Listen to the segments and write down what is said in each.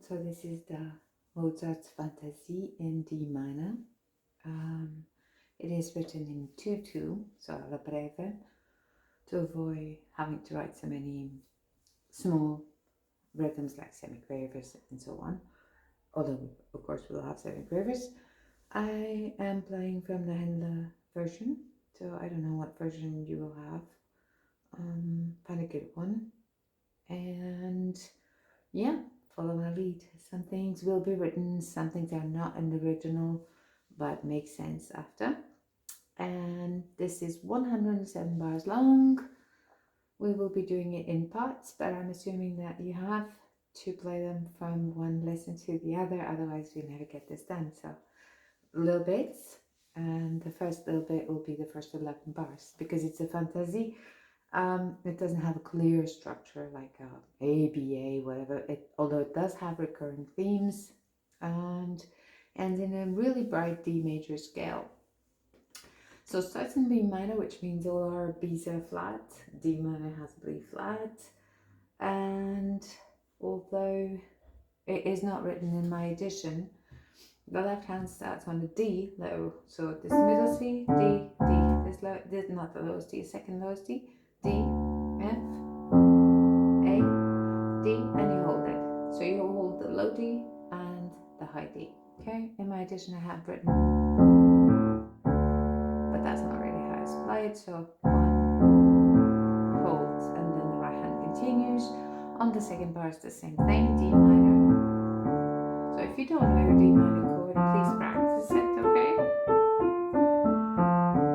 So this is the Mozart Fantasie in D minor. It is written in 2/2, so alla breve, to avoid having to write so many small rhythms like semiquavers and so on. Although, of course, we'll have semiquavers. I am playing from the Henle version, so I don't know what version you will have. Find a good one. And yeah, follow my lead. Some things will be written, some things are not in the original, but make sense after. And this is 107 bars long. We will be doing it in parts, but I'm assuming that you have to play them from one lesson to the other, otherwise we never get this done. So little bits, and the first little bit will be the first 11 bars because it's a fantasy. It doesn't have a clear structure like A, B, A, whatever. Although it does have recurring themes, and in a really bright D major scale. So it starts in B minor, which means all our B's are flat. D minor has B flat, and although it is not written in my edition, the left hand starts on a D low. So this middle C, D, D. This not the lowest D, second lowest D. D, F, A, D, and you hold it. So you hold the low D and the high D. Okay, in my edition I have written, but that's not really how it's played. So one holds, and then the right hand continues. On the second bar is the same thing, D minor. So if you don't know your D minor chord, please practice it, okay?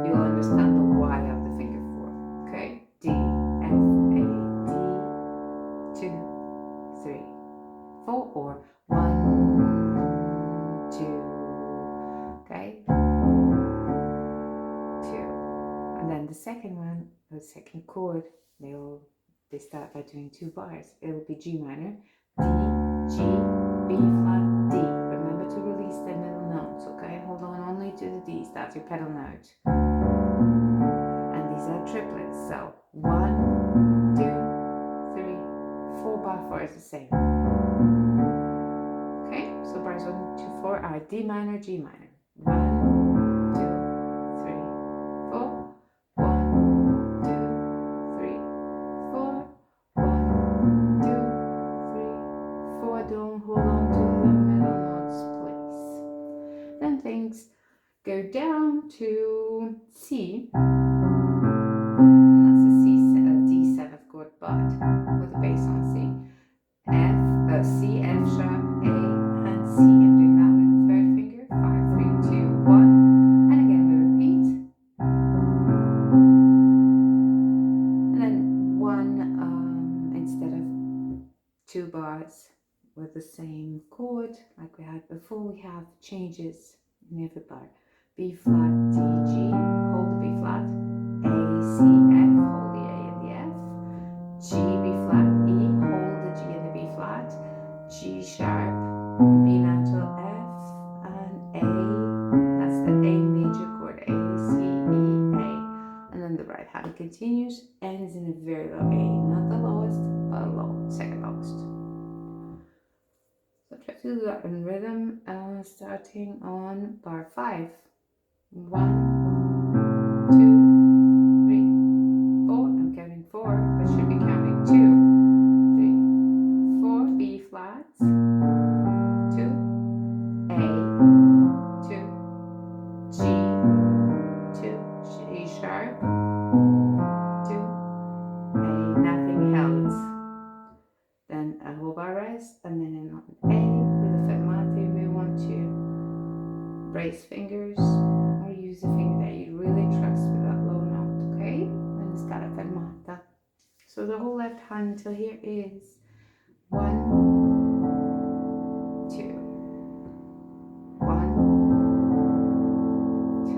You'll understand the why of the finger four, okay? D, F, A, D, 2, 3, 4, or 1, 2, okay? 2. And then the second one, the second chord, they start by doing 2 bars. It will be G minor, D, G, B flat, D. Remember to release the middle notes, okay? Hold on only to the Ds, that's your pedal note. And these are triplets, so 1, 2, 3, 4. Bar 4 is the same. Okay, so bars 1, 2, 4 are D minor, G minor. 1, 2, 3, 4. 1, 2, 3, 4. 1, 2, 3, 4. Don't hold on to the middle notes, please. Then things go down to C. And that's a D 7th chord, but with a bass on C. F, C, F sharp, A, and C. I'm doing that with the third finger. 5, 3, 2, 1. And again we repeat. And then one, instead of 2 bars with the same chord like we had before, we have changes in every bar. B flat, D, G, hold the B flat. A, C, F, hold the A and the F. G, B flat, E, hold the G and the B flat. G sharp, B natural, F, and A. That's the A major chord. A, C, E, A. And then the right hand continues and is in a very low A, not the lowest, but a low, second lowest. So try to do that in rhythm, starting on bar 5. 1, 2, 3, 4. I'm counting 4, but should be counting 2, 3, 4. B flats, 2, A, 2, G, 2, G sharp, 2, A, nothing held. Then a whole bar rest, and then an A with a fermata. You may want to brace fingers or use a finger that you really trust with that low note, okay? And it's got a fermata. So the whole left hand until here is 1, 2, 1, 2,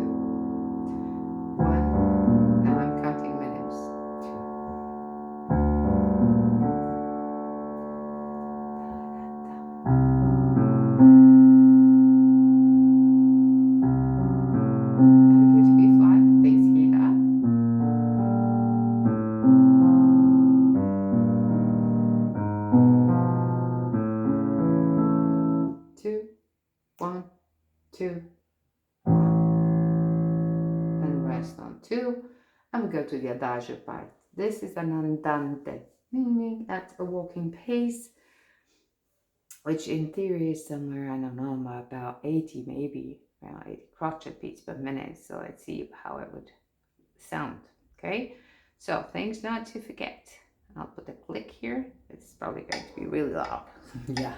1. Now I'm counting minutes. 2. 1, 2, 1, and rest on 2, and we go to the adagio part. This is an andante, meaning at a walking pace, which in theory is somewhere, I don't know, about 80, maybe around 80 crotchet beats per minute. So let's see how it would sound. Okay, so things not to forget. I'll put a click here. It's probably going to be really loud. Yeah.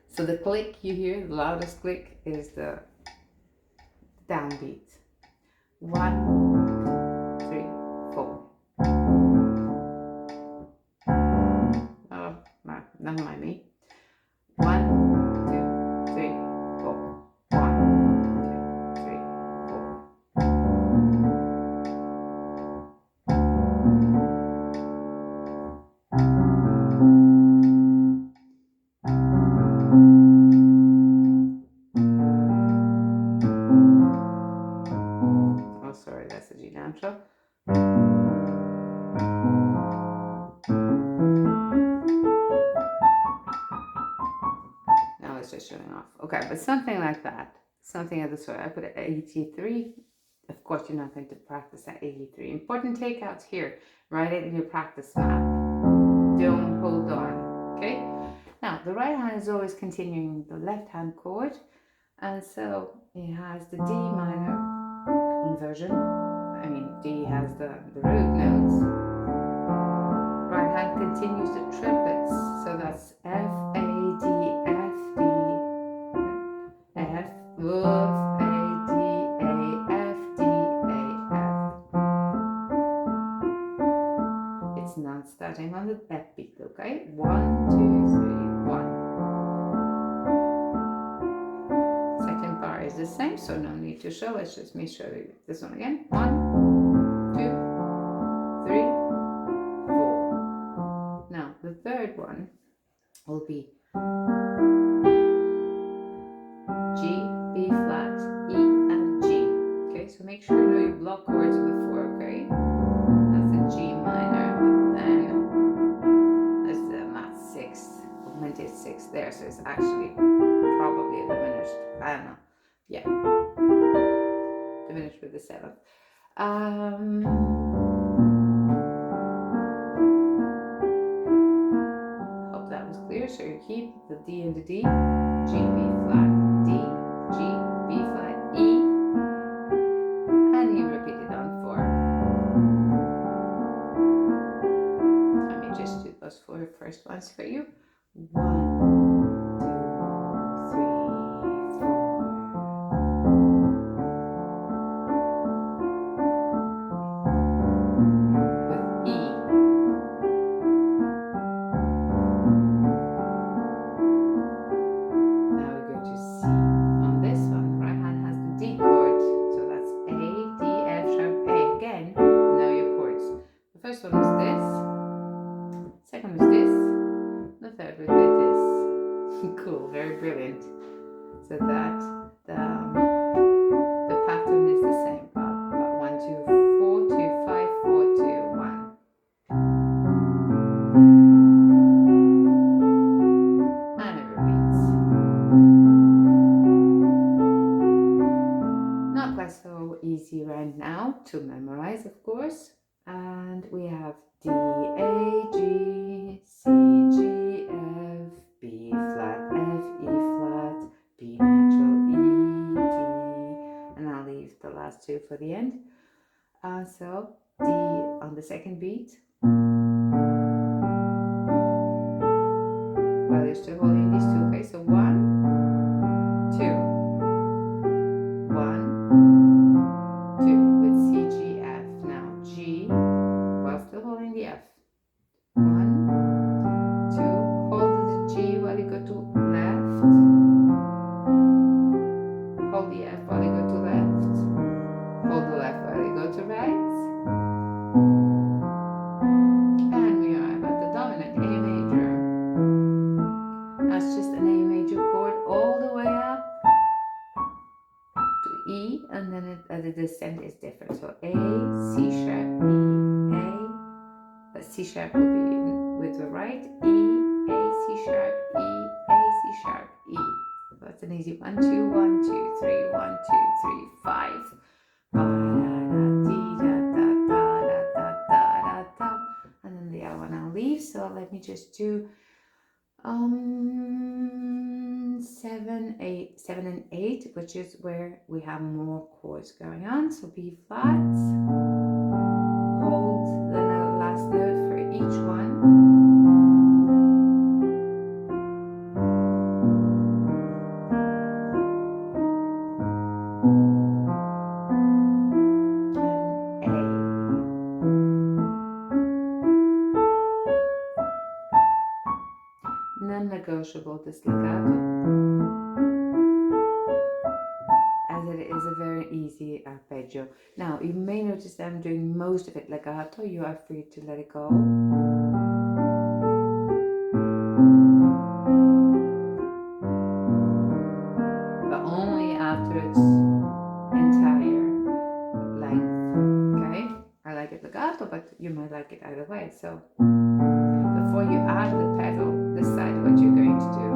So the click you hear, the loudest click, is the downbeat. 1, 3, 4. Oh, no, never mind me. 1, 2, 3, 4. 1, 2, 3, 4. Oh, sorry, that's a G natural. Now it's just showing off. Okay, but something like that. Something of the sort. I put it at 83. Of course, you're not going to practice at 83. Important takeouts here. Write it in your practice map. Don't hold on. Okay? Now, the right hand is always continuing the left hand chord. And so it has the D minor inversion. I mean, D has the root notes. Right hand continues the triplets. So that's F, A, D, F, D, F, A, D, A, F, D, A, F. It's not starting on the backbeat, okay? 1, 2, 3, 1. Second bar is the same, so no need to show. Let's just me show you this one again. 1, 2, 3, 4. Now the third one will be G, B flat, E, and G. Okay, so make sure you know your block chords before, okay? That's the G minor, but then there's the not sixth, augmented sixth there, so it's actually probably a diminished, I don't know. Yeah, diminished with the seventh. Hope that was clear. So you keep the D and the D, G, B flat, D, G, B flat, E, and you repeat it on 4. Let me just do those 4 first ones for you. 1, 2, 3, 4. With E. Now we go to C. On this one, the right hand has the D chord. So that's A, D, F sharp, A. Again, know your chords. The first one was this. Second was this. The third would be this. Cool, very brilliant. So that the pattern is the same. 1, 2, 4, 2, 5, 4, 2, 1. And it repeats. Not quite so easy right now to memorize, of course. And we have D, A, G, C, G, F, B flat, F, E flat, B natural, E, D, and I'll leave the last 2 for the end. So D on the second beat, while you're still holding these 2, okay? So 1, 2, 1, 2 with C, G, F. Now G, while still holding the F. 1, 2, hold the G while you go to left. Hold the F while you go to left. Hold the left while you go to right. And we arrive at the dominant A major. That's just an A major chord all the way up to E, and then the descent is different. So A, C sharp, E, A. C sharp will be with the right, E, A, C sharp, E, A, C sharp, E. Let's it's an easy 1, 2, 1, 2, 3, 1, 2, 3, 5. And then the other one I'll leave. So let me just do 7, 8, 7 and 8, which is where we have more chords going on. So B flat, hold the last note for each one. Non-negotiable, this legato, as it is a very easy arpeggio. Now you may notice that I'm doing most of it legato. You are free to let it go. But only after its entire length, okay? I like it legato, but you might like it either way. So before you add the pedal, decide what you're going to do.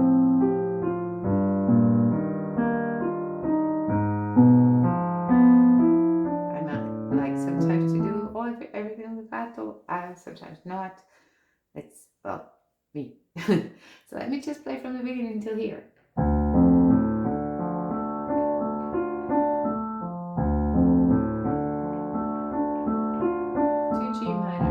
I might like sometimes to do everything legato, sometimes not. It's, well, me. So let me just play from the beginning until here. To G minor.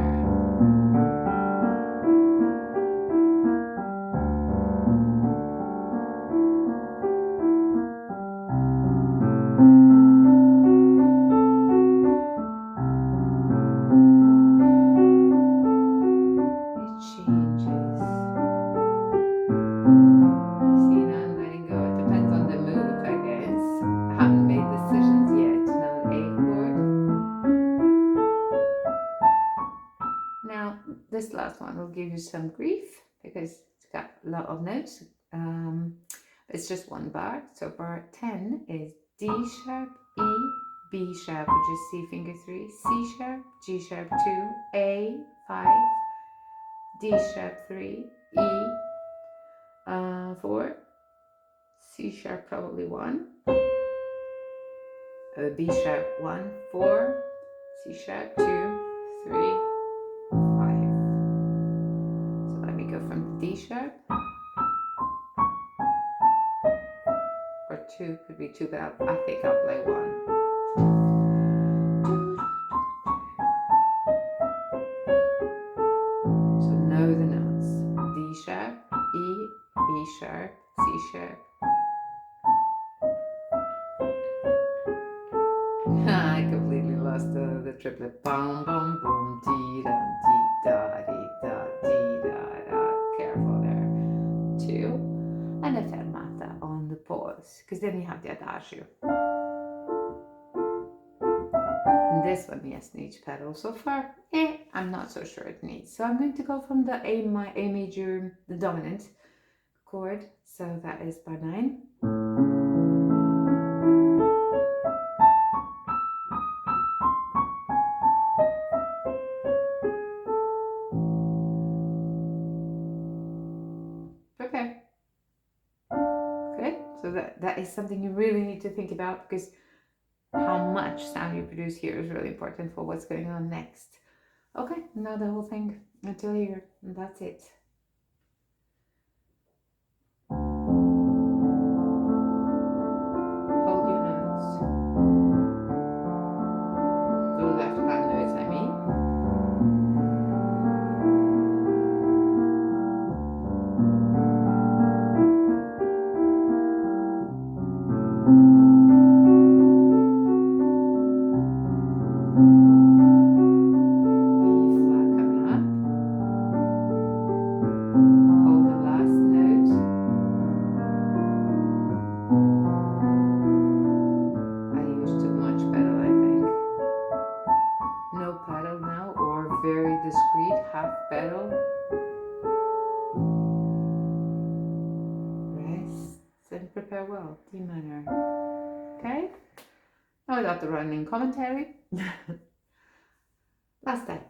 This last one will give you some grief because it's got a lot of notes. It's just one bar. So bar 10 is D sharp, E, B sharp, which is C finger 3, C sharp, G sharp 2, A 5, D sharp 3, E 4, C sharp probably 1, B sharp 1, 4, C sharp 2, 3, 5. So let me go from the D sharp, or 2 could be 2, but I think I'll play 1. So know the notes: D sharp, E, B sharp, C sharp. I completely lost the triplet. Bum bum boom, dee da dee da dee da dee da da. Careful there. 2, and a fermata on the pause, because then you have the adagio. And this one, yes, needs pedal. So far, I'm not so sure it needs. So I'm going to go from the A major, the dominant chord. So that is bar 9. Okay. Good. So that is something you really need to think about, because how much sound you produce here is really important for what's going on next. Okay, now the whole thing until here, and that's it. Hold your notes. The left hand notes, I mean. Prepare well, D minor. Okay, now I got the running commentary. Last time.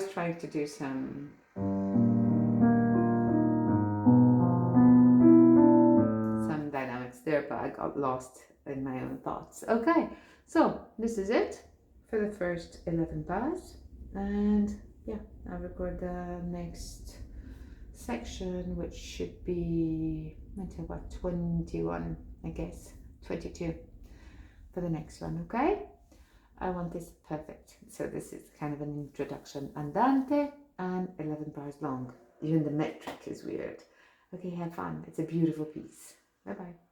was trying to do some dynamics there, but I got lost in my own thoughts. Okay, so this is it for the first 11 bars, and yeah, I'll record the next section, which should be until about 21, I guess 22 for the next one. Okay, I want this perfect, so this is kind of an introduction, andante, and 11 bars long. Even the metric is weird. Okay, have fun. It's a beautiful piece. Bye bye.